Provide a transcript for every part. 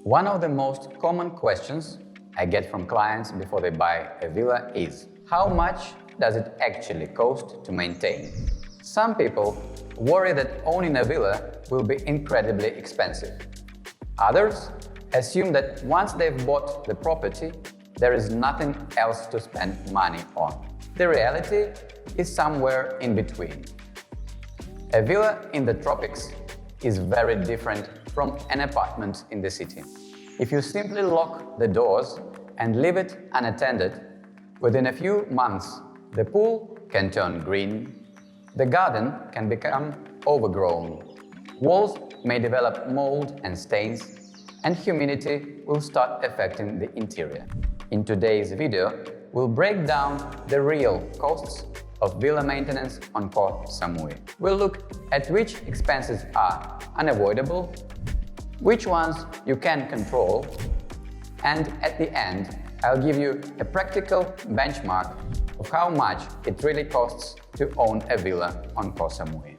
One of the most common questions I get from clients before they buy a villa is, how much does it actually cost to maintain? Some people worry that owning a villa will be incredibly expensive. Others assume that once they've bought the property, there is nothing else to spend money on. The reality is somewhere in between. A villa in the tropics is very different from an apartment in the city. If you simply lock the doors and leave it unattended, within a few months, the pool can turn green, the garden can become overgrown, walls may develop mold and stains, and humidity will start affecting the interior. In today's video, we'll break down the real costs of villa maintenance on Koh Samui. We'll look at which expenses are unavoidable, which ones you can control, and at the end, I'll give you a practical benchmark of how much it really costs to own a villa on Koh Samui.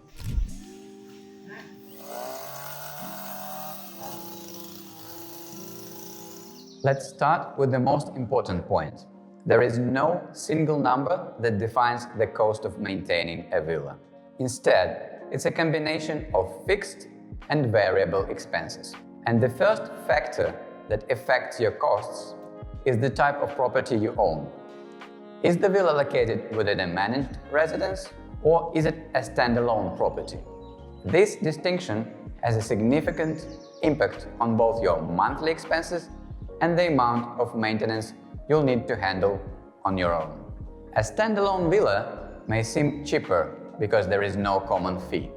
Let's start with the most important point. There is no single number that defines the cost of maintaining a villa. Instead, it's a combination of fixed and variable expenses. And the first factor that affects your costs is the type of property you own. Is the villa located within a managed residence, or is it a standalone property? This distinction has a significant impact on both your monthly expenses and the amount of maintenance you'll need to handle on your own. A standalone villa may seem cheaper because there is no common fee.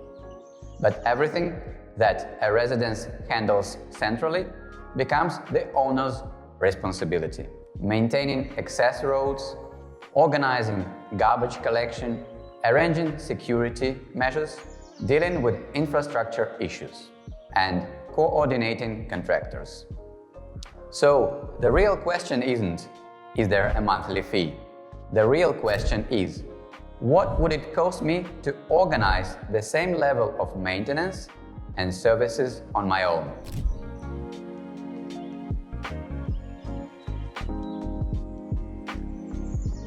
But everything that a residence handles centrally becomes the owner's responsibility. Maintaining access roads, organizing garbage collection, arranging security measures, dealing with infrastructure issues, and coordinating contractors. So, the real question isn't, is there a monthly fee? The real question is, what would it cost me to organize the same level of maintenance and services on my own?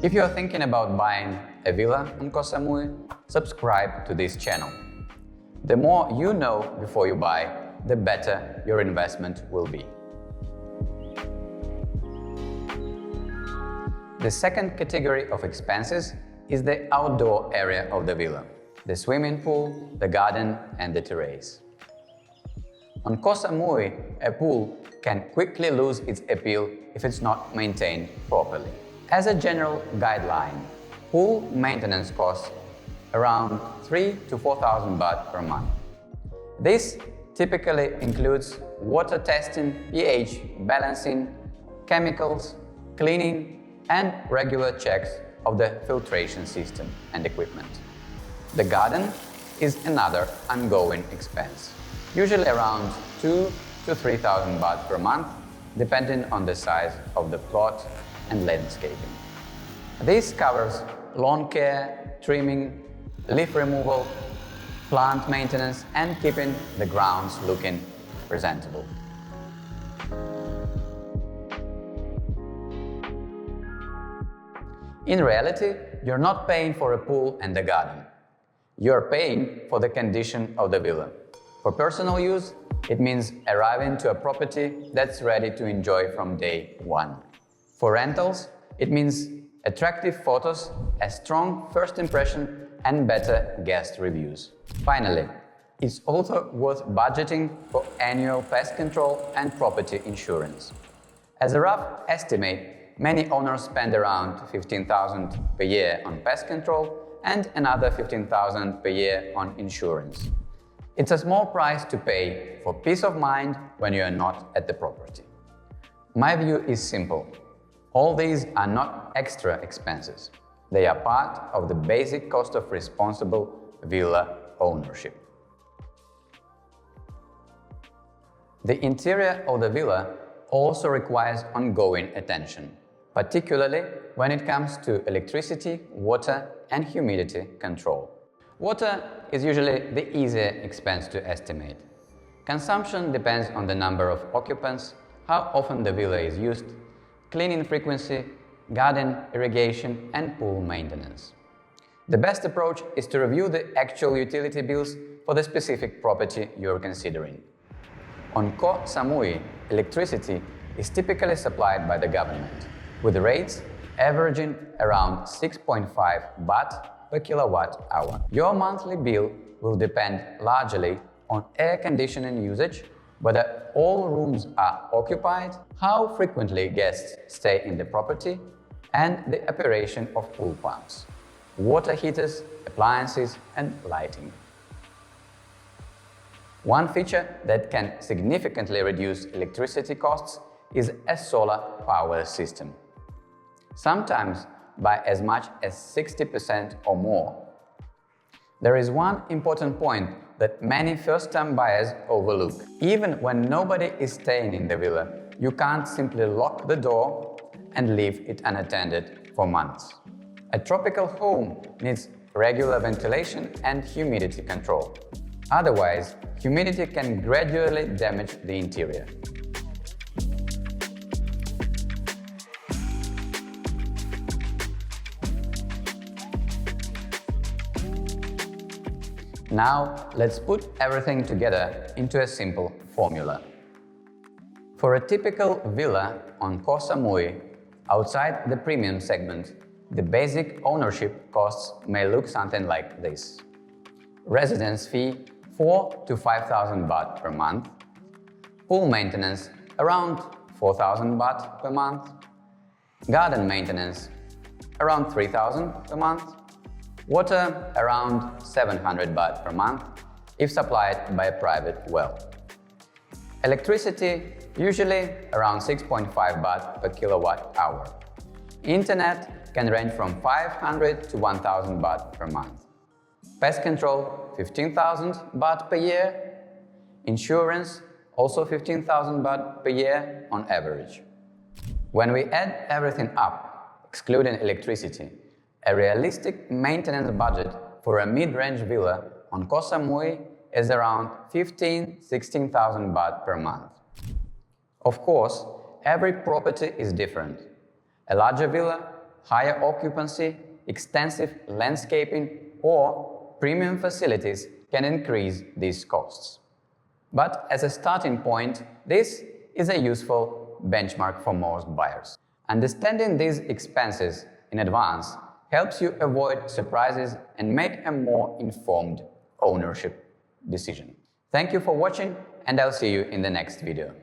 If you're thinking about buying a villa on Koh Samui, subscribe to this channel. The more you know before you buy, the better your investment will be. The second category of expenses is the outdoor area of the villa, the swimming pool, the garden, and the terrace. On Koh Samui, a pool can quickly lose its appeal if it's not maintained properly. As a general guideline, pool maintenance costs around 3,000 to 4,000 baht per month. This typically includes water testing, pH balancing, chemicals, cleaning, and regular checks of the filtration system and equipment. The garden is another ongoing expense, usually around 2,000 to 3,000 baht per month, depending on the size of the plot and landscaping. This covers lawn care, trimming, leaf removal, plant maintenance, and keeping the grounds looking presentable. In reality, you're not paying for a pool and a garden. You're paying for the condition of the villa. For personal use, it means arriving to a property that's ready to enjoy from day one. For rentals, it means attractive photos, a strong first impression, and better guest reviews. Finally, it's also worth budgeting for annual pest control and property insurance. As a rough estimate, many owners spend around 15,000 per year on pest control and another 15,000 per year on insurance. It's a small price to pay for peace of mind when you are not at the property. My view is simple. All these are not extra expenses. They are part of the basic cost of responsible villa ownership. The interior of the villa also requires ongoing attention, particularly when it comes to electricity, water, and humidity control. Water is usually the easier expense to estimate. Consumption depends on the number of occupants, how often the villa is used, cleaning frequency, garden, irrigation, and pool maintenance. The best approach is to review the actual utility bills for the specific property you're considering. On Koh Samui, electricity is typically supplied by the government, with rates averaging around 6.5 baht per kilowatt hour. Your monthly bill will depend largely on air conditioning usage, whether all rooms are occupied, how frequently guests stay in the property, and the operation of pool pumps, water heaters, appliances, and lighting. One feature that can significantly reduce electricity costs is a solar power system, sometimes by as much as 60% or more. There is one important point that many first-time buyers overlook. Even when nobody is staying in the villa, you can't simply lock the door and leave it unattended for months. A tropical home needs regular ventilation and humidity control. Otherwise, humidity can gradually damage the interior. Now, let's put everything together into a simple formula. For a typical villa on Koh Samui, outside the premium segment, the basic ownership costs may look something like this. Residence fee 4,000 to 5,000 baht per month. Pool maintenance around 4,000 baht per month. Garden maintenance around 3,000 per month. Water around 700 baht per month if supplied by a private well. Electricity usually around 6.5 baht per kilowatt hour. Internet can range from 500 to 1,000 baht per month. Pest control 15,000 baht per year. Insurance also 15,000 baht per year on average. When we add everything up, excluding electricity, a realistic maintenance budget for a mid-range villa on Koh Samui is around 16,000 baht per month. Of course, every property is different. A larger villa, higher occupancy, extensive landscaping, or premium facilities can increase these costs. But as a starting point, this is a useful benchmark for most buyers. Understanding these expenses in advance helps you avoid surprises and make a more informed ownership decision. Thank you for watching, and I'll see you in the next video.